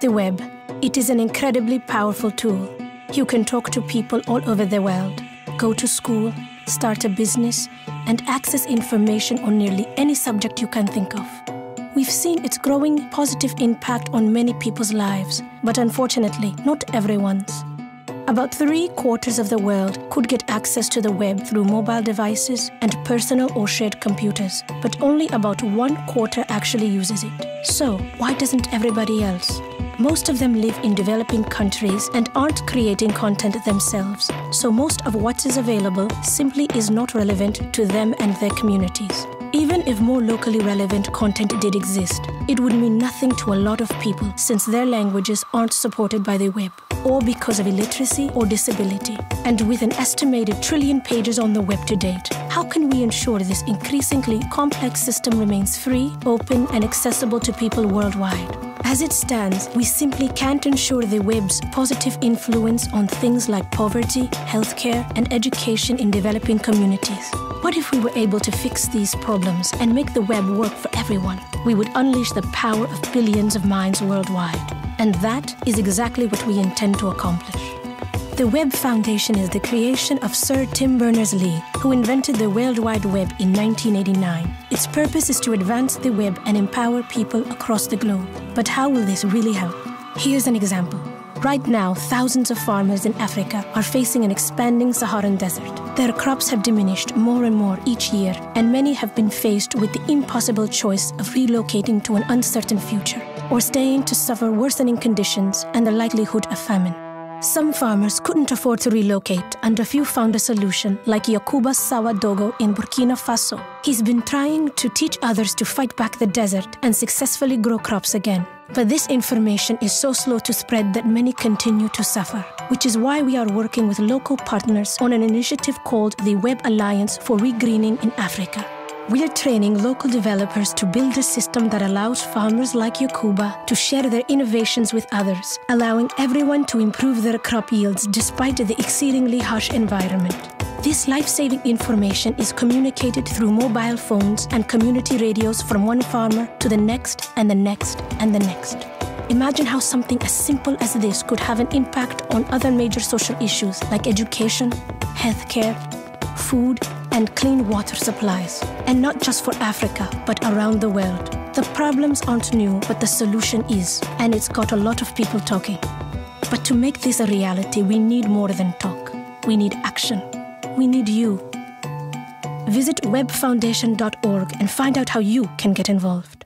The web. It is an incredibly powerful tool. You can talk to people all over the world, go to school, start a business, and access information on nearly any subject you can think of. We've seen its growing positive impact on many people's lives, but unfortunately, not everyone's. About 3/4 of the world could get access to the web through mobile devices and personal or shared computers, but only about 1/4 actually uses it. So, why doesn't everybody else? Most of them live in developing countries and aren't creating content themselves, so most of what is available simply is not relevant to them and their communities. Even if more locally relevant content did exist, it would mean nothing to a lot of people since their languages aren't supported by the web, or because of illiteracy or disability. And with an estimated 1 trillion pages on the web to date, how can we ensure this increasingly complex system remains free, open, and accessible to people worldwide? As it stands, we simply can't ensure the web's positive influence on things like poverty, healthcare, and education in developing communities. What if we were able to fix these problems and make the web work for everyone? We would unleash the power of billions of minds worldwide. And that is exactly what we intend to accomplish. The Web Foundation is the creation of Sir Tim Berners-Lee, who invented the World Wide Web in 1989. Its purpose is to advance the web and empower people across the globe. But how will this really help? Here's an example. Right now, thousands of farmers in Africa are facing an expanding Saharan desert. Their crops have diminished more and more each year, and many have been faced with the impossible choice of relocating to an uncertain future, or staying to suffer worsening conditions and the likelihood of famine. Some farmers couldn't afford to relocate, and a few found a solution, like Yakuba Sawadogo in Burkina Faso. He's been trying to teach others to fight back the desert and successfully grow crops again. But this information is so slow to spread that many continue to suffer, which is why we are working with local partners on an initiative called the Web Alliance for Regreening in Africa. We are training local developers to build a system that allows farmers like Yakuba to share their innovations with others, allowing everyone to improve their crop yields despite the exceedingly harsh environment. This life-saving information is communicated through mobile phones and community radios from one farmer to the next and the next and the next. Imagine how something as simple as this could have an impact on other major social issues like education, healthcare, food, and clean water supplies. And not just for Africa, but around the world. The problems aren't new, but the solution is, and it's got a lot of people talking. But to make this a reality, we need more than talk. We need action. We need you. Visit webfoundation.org and find out how you can get involved.